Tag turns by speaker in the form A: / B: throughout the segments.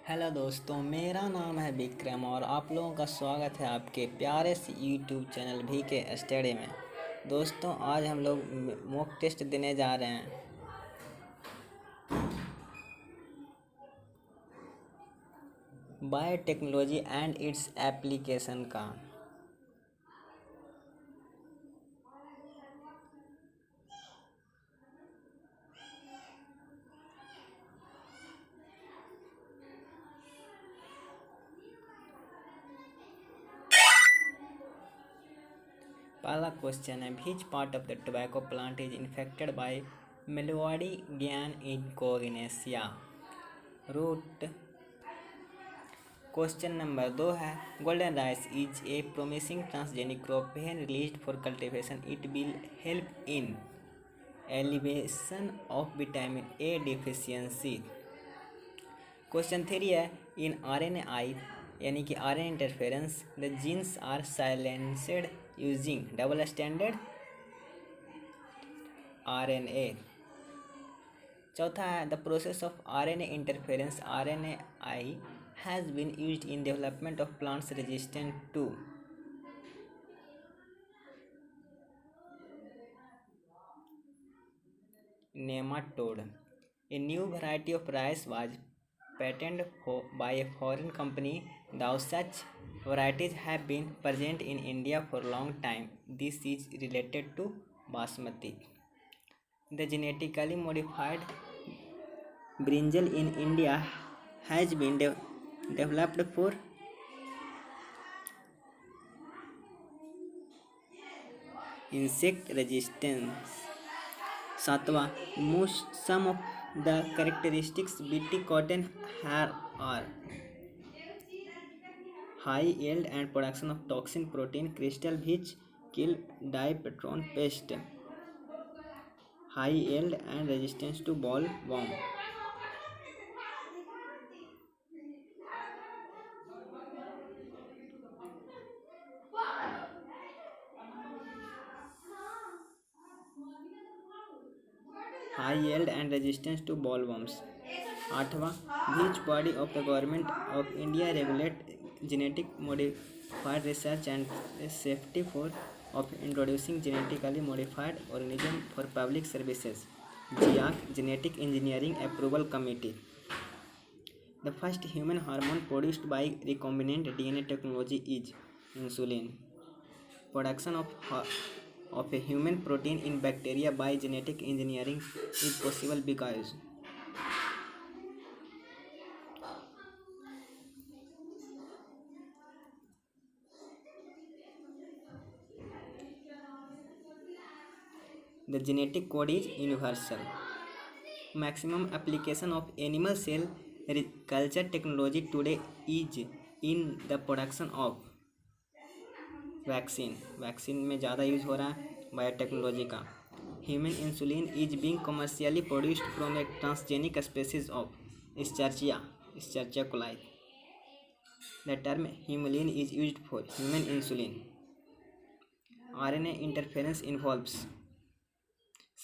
A: Hello दोस्तों, मेरा नाम है विक्रम और आप लोगों का स्वागत है आपके प्यारे से यूट्यूब चैनल भी के स्टडी में। दोस्तों, आज हम लोग मॉक टेस्ट देने जा रहे हैं। बायोटेक्नोलॉजी एंड इट्स एप्लीकेशन का। पहला क्वेश्चन है, which part of the tobacco plant is infected by Meloidogyne incognita root. Question number 2 है, golden rice is a promising transgenic crop when released for cultivation it will help in elevation of vitamin A deficiency. Question 3 है, in RNAi यानी कि RNA interference the genes are silenced using double standard RNA। चौथा है, the process of RNA interference RNAi has been used in development of plants resistant to nematode. A new variety of rice was patented by a foreign company, though such varieties have been present in India for a long time. This is related to basmati. The genetically modified brinjal in India has been developed for insect resistance. सातवां, most some of the characteristics BT cotton are high yield and production of toxin protein crystal which kill dipteron pest, high yield and resistance to bollworm, high yield and resistance to bollworms. आठवां, which body of the government of India regulate genetic modified research and safety for of introducing genetically modified organism for public services? GIAC, Genetic Engineering Approval Committee. The first human hormone produced by recombinant DNA technology is insulin. Production of a human protein in bacteria by genetic engineering is possible because the genetic code is universal. Maximum application of animal cell culture technology today is in the production of vaccine में ज़्यादा use हो रहा है biotechnology का। Human insulin is being commercially produced from a transgenic species of Escherichia coli. The term Humulin is used for human insulin. RNA interference involves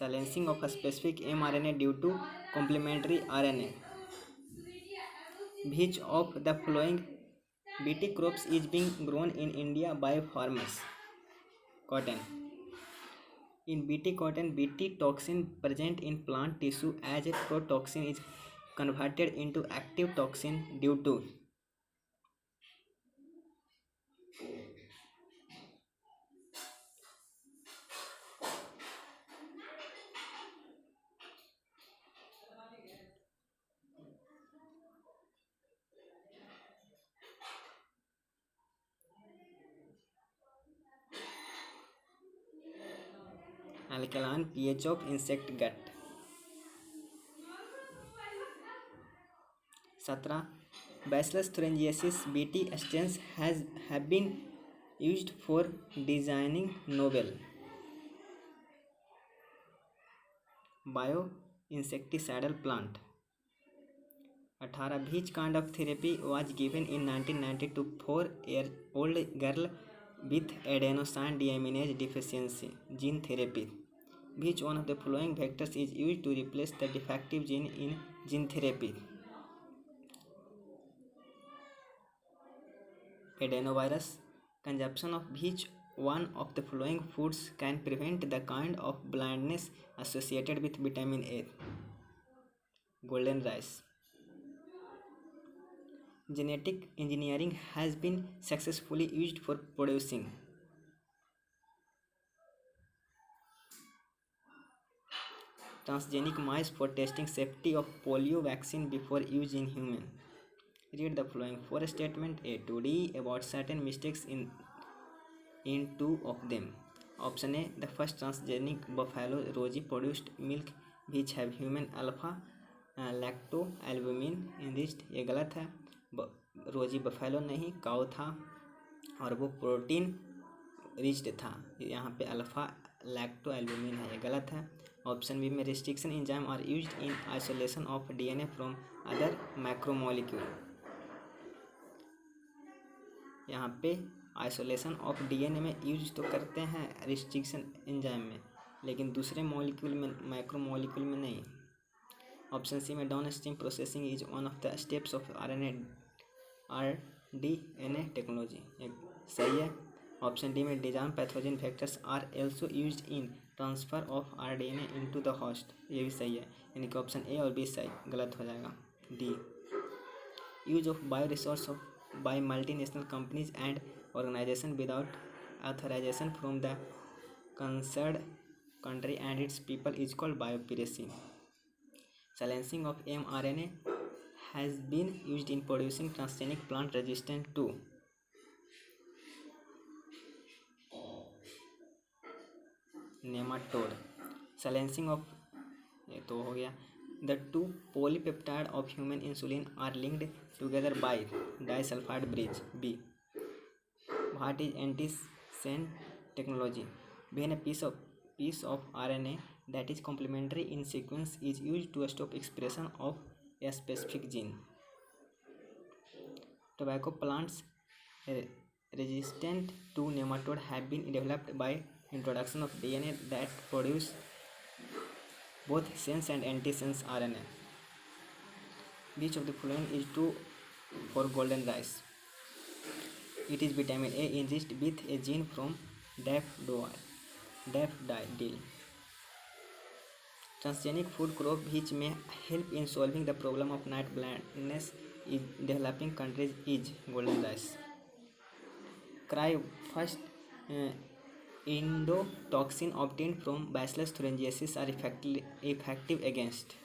A: silencing of a specific mRNA due to complementary RNA. Which of the following BT crops is being grown in India by farmers? Cotton. In BT cotton, BT toxin present in plant tissue as a protoxin is converted into active toxin due to alkaline pH of insect gut. 17. Bacillus thuringiensis BT strains have been used for designing novel bioinsecticidal plant. 18. Which kind of therapy was given in 1990 to 4-year-old girl with adenosine deaminase deficiency? Gene therapy. Which one of the following vectors is used to replace the defective gene in gene therapy? adenovirus. Consumption of each one of the following foods can prevent the kind of blindness associated with vitamin A. Golden rice. Genetic engineering has been successfully used for producing transgenic mice for testing safety of polio vaccine before use in human. Read the following four statement A to D about certain mistakes in two of them. Option A, the first transgenic buffalo Rosie produced milk which have human alpha lactoalbumin enriched. ये गलत है. रोजी buffalo नहीं, cow था और वो protein reached था. यहाँ पे अल्फा लैक्टोएल्बुमिन है, ये गलत है. ऑप्शन बी में restriction enzyme are used in isolation of DNA from other macromolecule. यहाँ पे आइसोलेशन ऑफ डीएनए में यूज तो करते हैं रिस्ट्रिक्शन एंजाइम में, लेकिन दूसरे मॉलिक्यूल में मैक्रोमोलिक्यूल में नहीं. ऑप्शन सी में down stream processing is one of the steps of rDNA technology, सही है. ऑप्शन डी में design pathogen vectors are also used in transfer of rDNA into the host, ये भी सही है. यानी कि ऑप्शन ए और बी सही, गलत हो जाएगा. D, use of bio resource of by multinational companies and organization without authorization from the concerned country and its people is called biopiracy. Silencing of mRNA has been used in producing transgenic plant resistant to nematode. Silencing of, ये तो हो गया. The two polypeptide of human insulin are linked together by disulfide bridge. B. What is antisense technology? When a piece of RNA that is complementary in sequence is used to stop expression of a specific gene. Tobacco plants resistant to nematode have been developed by introduction of DNA that produce both sense and antisense RNA. Which of the following is true for golden rice? It is vitamin A enriched with a gene from daffodil. Transgenic food crop which may help in solving the problem of night blindness in developing countries is golden rice. Cry first endotoxin obtained from Bacillus thuringiensis are effective against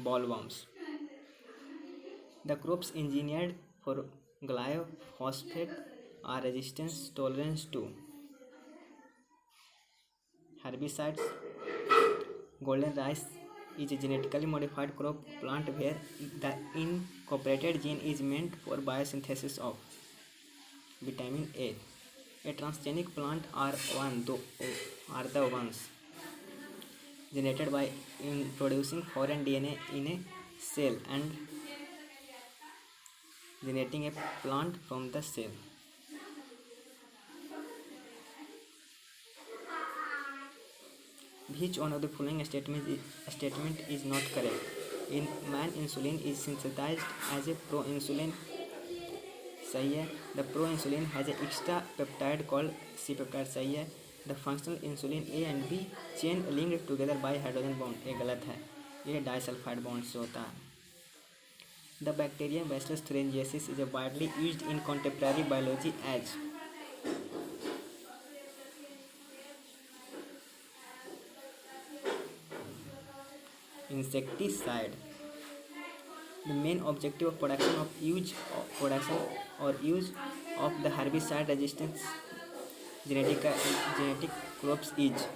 A: bollworms. The crops engineered for glyphosate are resistant tolerance to herbicides. Golden rice is a genetically modified crop plant where the incorporated gene is meant for biosynthesis of vitamin A. A transgenic plant are the ones generated by introducing foreign DNA in a cell and generating a plant from the cell. Which one of the following statement is not correct? In man, insulin is synthesized as a proinsulin. सही है. The proinsulin has an extra peptide called C-peptide. सही है. The functional insulin A and B chain linked together by hydrogen bond. ये गलत है, ये disulfide bond से होता है. The bacterium Bacillus thuringiensis is widely used in contemporary biology as insecticide. The main objective of production of the herbicide resistant genetic crops is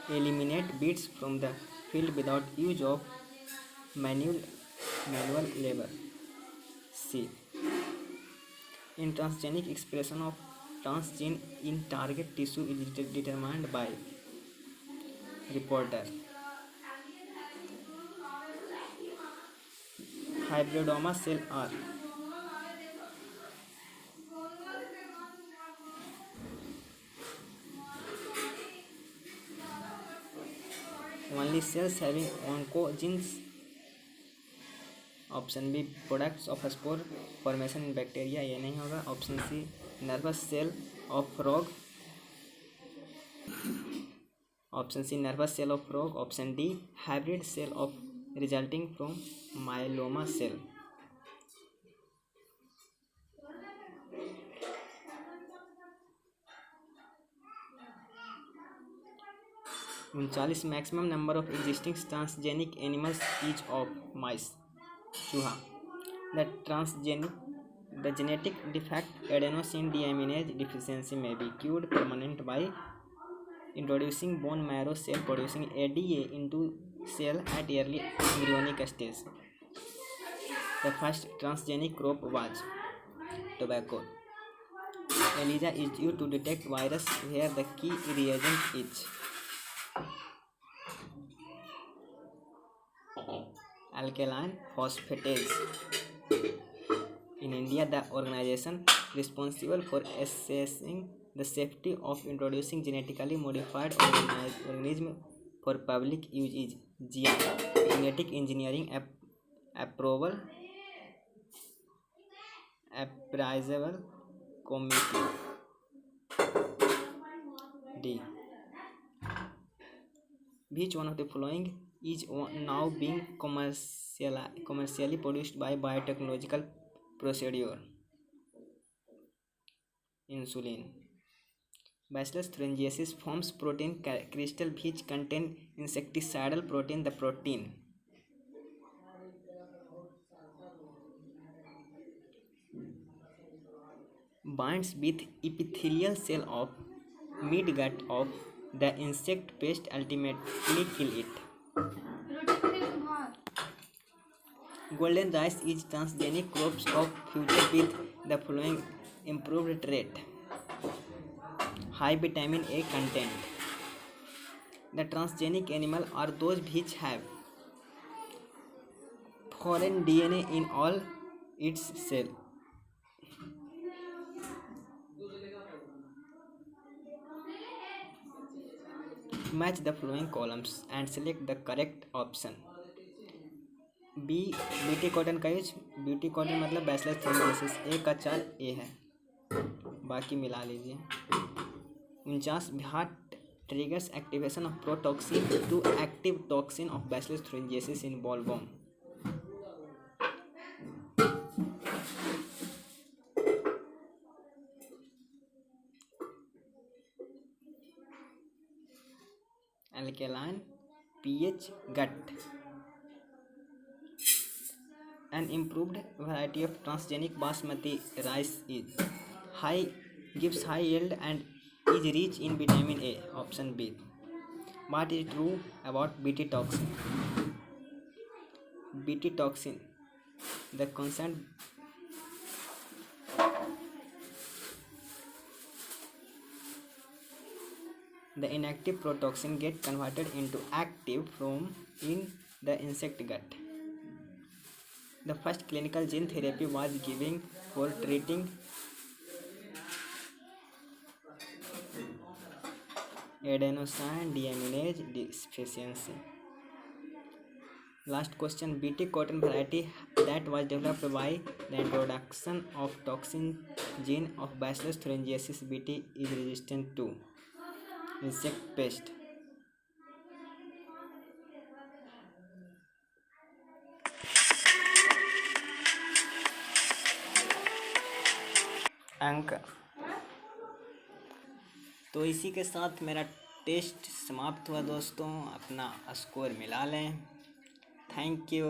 A: eliminate weeds from the field without use of manual labor. C. In transgenic expression of transgene in target tissue is determined by reporter. Hybridoma cell are Only cells having oncogenes. Option B products of spore formation in bacteria, ये नहीं होगा। Option C nervous cell of frog. Option C nervous cell of frog. Option D hybrid cell of resulting from myeloma cell. 39 maximum number of existing transgenic animals is of mice. चूहा। The genetic defect adenosine deaminase deficiency may be cured permanent by introducing bone marrow cell producing ADA into cell at early embryonic stage. The first transgenic crop was tobacco. ELISA is used to detect virus where the key reagent is alkaline phosphatase. In India, the organization responsible for assessing the safety of introducing genetically modified organisms for public use is GEA, Genetic Engineering Approval Appraisal Committee. D. Which one of the following is now being commercially produced by biotechnological procedure? Insulin. Bacillus thuringiensis forms protein crystal which contain insecticidal protein. The protein binds with epithelial cell of midgut of the insect pest, ultimately kill it. Golden rice is transgenic crops of future with the following improved trait: high vitamin A content. The transgenic animal are those which have foreign DNA in all its cell. Match the following columns and select the correct option. B Bt cotton का use, beauty cotton मतलब bachelors thrombosis, A का 4 A है, बाकी मिला लीजिए। 49 heart triggers activation of protoxin to active toxin of bachelors thrombosis in bollworm. alkaline pH gut. An improved variety of transgenic basmati rice is gives high yield and is rich in vitamin A. Option B. What is true about Bt toxin? Bt toxin, the constant the inactive protoxin get converted into active from in the insect gut. The first clinical gene therapy was given for treating adenosine deaminase deficiency. Last question. Bt cotton variety that was developed by the introduction of toxin gene of Bacillus thuringiensis Bt is resistant to insect pest. अंक। तो इसी के साथ मेरा test समाप्त हुआ दोस्तों, अपना स्कोर मिला लें। Thank you.